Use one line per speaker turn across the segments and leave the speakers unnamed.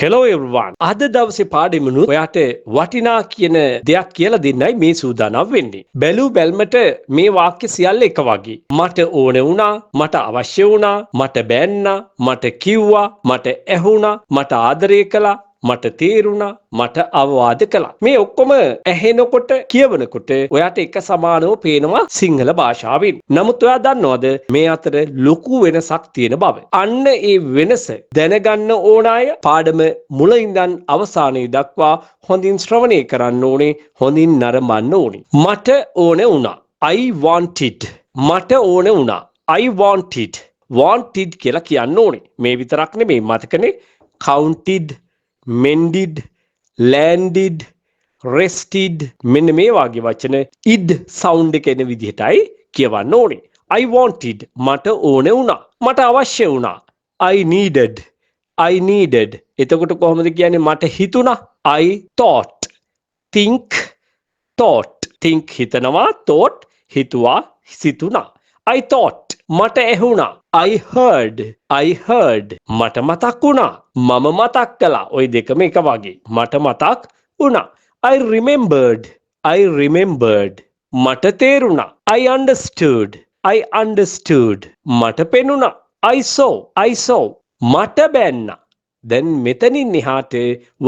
Hello everyone. අද දවසේ පාඩෙමුණු ඔයාට වටිනා කියන දෙයක් කියලා දෙන්නයි මේ සූදානම් වෙන්නේ. බැලූ බැල්මට මේ වාක්‍ය සියල්ල එක වගේ. මට ඕන වුණා, මට අවශ්‍ය වුණා, මට බෑන්නා, මට කිව්වා, මට ඇහුණා, මට ආදරය කළා, මට තේරුණා, මට අවවාද කළා. මේ ඔක්කොම ඇහෙනකොට කියවනකොට ඔයාට එක සමානව පේනවා සිංහල භාෂාවෙන්. නමුත් ඔයා දන්නවද මේ අතර ලොකු වෙනසක් තියෙන බව? අන්න ඒ වෙනස දැනගන්න ඕන අය පාඩම මුල ඉඳන් අවසානයේ දක්වා හොඳින් ශ්‍රවණය කරන්න ඕනේ, හොඳින් නරඹන්න ඕනේ. මට ඕන වුණා. I wanted. මට ඕන වුණා. I wanted. wanted කියලා කියන්න ඕනේ. මේ විතරක් නෙමෙයි මතකනේ. counted, mended, landed, rested මෙන්න මේ වගේ වචන id sound එක එන විදිහටයි කියවන්න ඕනේ. I wanted මට ඕන වුණා. මට අවශ්‍ය වුණා. I needed. I needed. එතකොට කොහොමද කියන්නේ මට හිතුණා? I thought. think, thought. think හිතනවා, thought හිතුවා, සිතුණා. I thought. මට ඇහුණා. I heard. I heard. මට මතක් වුණා. මම මතක් කළා. ওই දෙකම එක වගේ. මට මතක් වුණා. I remembered. I remembered. මට තේරුණා. I understood. I understood. මට පෙනුණා. I saw. I saw. මට බැන්නා. දැන් මෙතනින් එහාට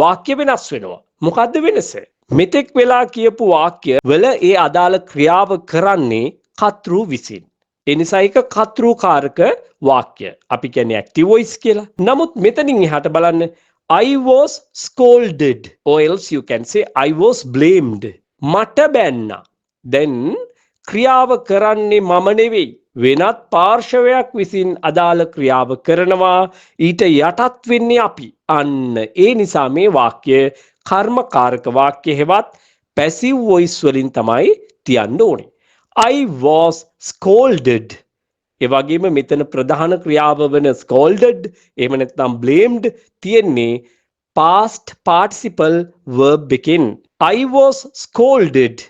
වාක්‍ය වෙනස් වෙනවා. මොකද්ද වෙනස? මෙතෙක් වෙලා කියපු වාක්‍ය වල ඒ අදාළ ක්‍රියාව කරන්නේ කර්තෘ විසින්. ඒ නිසා ඒක කර්තෘකාරක වාක්‍ය. අපි කියන්නේ active voice කියලා. නමුත් මෙතනින් එහාට බලන්න I was scolded or else you can say I was blamed. මට බැන්නා. දැන් ක්‍රියාව කරන්නේ මම නෙවෙයි. වෙනත් පාර්ශවයක් විසින් අදාළ ක්‍රියාව කරනවා. ඊට යටත් වෙන්නේ අපි. අන්න ඒ නිසා මේ වාක්‍ය කර්මකාරක වාක්‍ය හෙවත් passive voice වලින් තමයි තියන්න ඕනේ. I was scolded. ඒ වගේම මෙතන ප්‍රධාන ක්‍රියාව වෙන scolded එහෙම නැත්නම් blamed තියෙන්නේ past participle verb එකෙන්. I was scolded.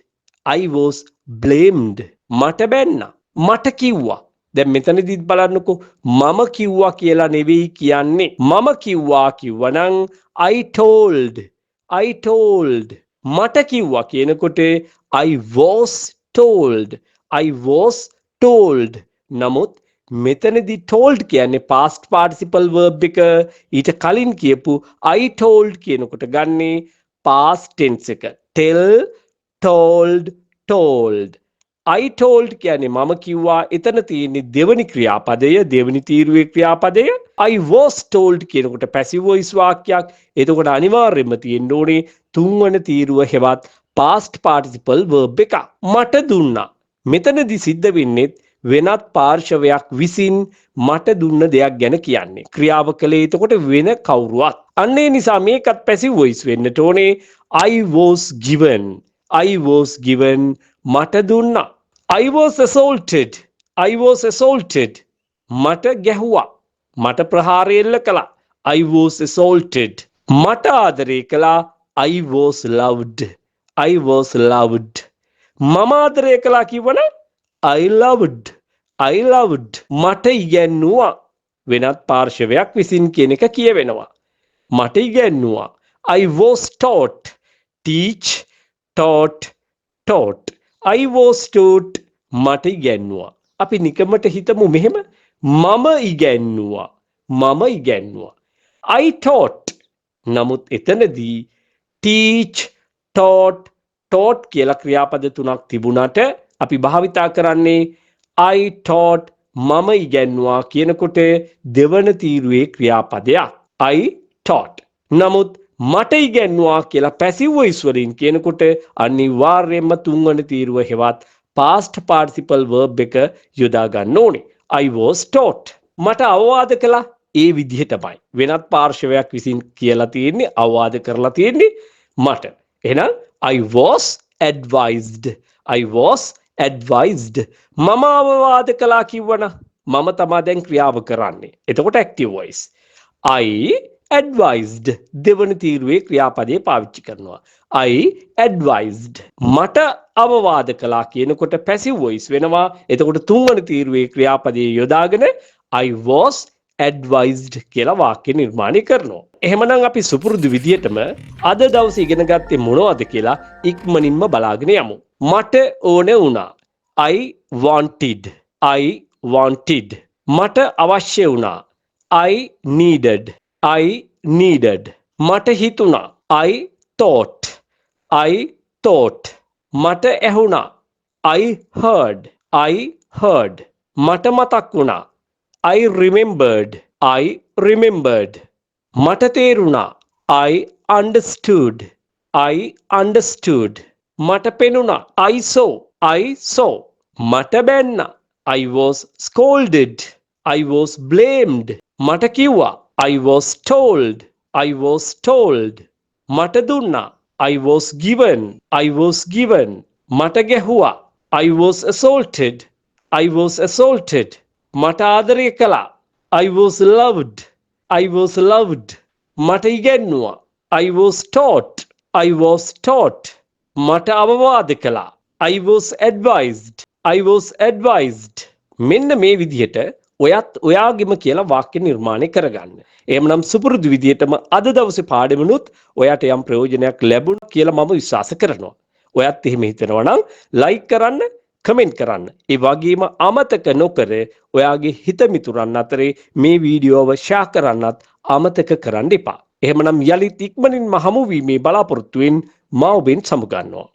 I was blamed. මට බැන්නා. මට කිව්වා. දැන් මෙතනදිත් බලන්නකෝ මම කිව්වා කියලා නෙවෙයි කියන්නේ. මම කිව්වා කිව්වනම් I told. I told. මට කිව්වා කියනකොට I was told. I was told. නමුත් මෙතනදී told කියන්නේ past participle verb එක ඊට කලින් කියපු I told කියනකොට ගන්නේ past tense එක. tell, told, told. I told කියන්නේ මම කිව්වා. එතන තියෙන්නේ දෙවනි ක්‍රියාපදය, දෙවනි තීරුවේ ක්‍රියාපදය. I was told කියනකොට passive voice වාක්‍යයක්. එතකොට අනිවාර්යයෙන්ම තියෙන්න ඕනේ තුන්වන තීරුව හෙවත් past participle verb එක. මට දුන්නා. මෙතනදී සිද්ධ වෙන්නේ වෙනත් පාර්ශවයක් විසින් මට දුන්න දෙයක් ගැන කියන්නේ. ක්‍රියාව කළේ එතකොට වෙන කවුරුවත්. අන්න ඒ නිසා මේකත් passive voice වෙන්නට ඕනේ. I was given. I was given. මට දුන්නා. I was assaulted. I was assaulted. මට ගැහුවා. මට ප්‍රහාරය එල්ල කළා. I was assaulted. මට ආදරය කළා. I was loved. I was loved. මම ආදරය කළා කිව්වනම් I loved. I loved. මට ඉගැන්නුවා. වෙනත් පාර්ශවයක් විසින් කියන එක කියවෙනවා. මට ඉගැන්නුවා. I was taught. teach, taught, taught. I was taught. මට ඉගැන්නුවා. අපි නිකමට හිතමු මෙහෙම මම ඉගැන්නුවා. මම ඉගැන්නුවා. I taught. නමුත් එතනදී teach, taught, taught කියලා ක්‍රියාපද තුනක් තිබුණාට අපි භාවිතා කරන්නේ I taught මම ඉගැන්නුවා කියනකොට දෙවන තීරුවේ ක්‍රියාපදයක් I taught. නමුත් මට ඉගැන්නුවා කියලා passive voice වලින් කියනකොට අනිවාර්යයෙන්ම තුන්වන තීරුව හෙවත් past participle verb එක යොදා ගන්න ඕනේ. I was taught. මට අවවාද කළා. ඒ විදිහටමයි. වෙනත් පාර්ශවයක් විසින් කියලා තියෙන්නේ අවවාද කරලා තියෙන්නේ මට. එහෙනම් I was advised. I was advised. මම අවවාද කළා කිව්වනම් මම තමයි දැන් ක්‍රියාව කරන්නේ. එතකොට active voice. I advised දෙවන තීරුවේ ක්‍රියාපදයේ පාවිච්චි කරනවා. I advised. මට අවවාද කළා කියනකොට passive voice වෙනවා. එතකොට තුන්වන තීරුවේ ක්‍රියාපදයේ යොදාගෙන I was advised කියලා වාක්‍ය නිර්මාණය කරනවා. එහෙමනම් අපි සුපුරුදු විදියටම අද දවසේ ඉගෙන ගත්තේ මොනවද කියලා ඉක්මනින්ම බලාගෙන යමු. මට ඕනේ වුණා. I wanted. I wanted. මට අවශ්‍ය වුණා. I needed. I needed. මට හිතුණා. I thought. I thought. මට ඇහුණා. I heard. I heard. මට මතක් වුණා. I remembered. I remembered. මට තේරුණා. I understood. I understood. මට පෙනුණා. I saw. I saw. මට බැන්නා. I was scolded. I was blamed. මට කිව්වා. I was told. I was told. මට දුන්නා. I was given. I was given. මට ගැහුවා. I was assaulted. I was assaulted. මට ආදරය කළා. I was loved. I was loved. මට ඉගැන්නුවා. I was taught. I was taught. මට අවවාද කළා. I was advised. I was advised. මෙන්න මේ විදිහට ඔයත් ඔයාගෙම කියලා වාක්‍ය නිර්මාණය කරගන්න. එහෙමනම් සුපුරුදු විදිහටම අද දවසේ පාඩමෙනුත් ඔයාට යම් ප්‍රයෝජනයක් ලැබුණා කියලා මම විශ්වාස කරනවා. ඔයත් එහෙම හිතනවා නම් ලයික් කරන්න, කමෙන්ට් කරන්න. ඒ වගේම අමතක නොකර ඔයාගේ හිත මිතුරන් අතරේ මේ වීඩියෝව ෂෙයා කරන්නත් අමතක කරන්න එපා. එහෙමනම් යලිත් ඉක්මනින්ම හමු වීමේ බලාපොරොත්තුවෙන් මා ඔබෙන් සමුගන්නවා.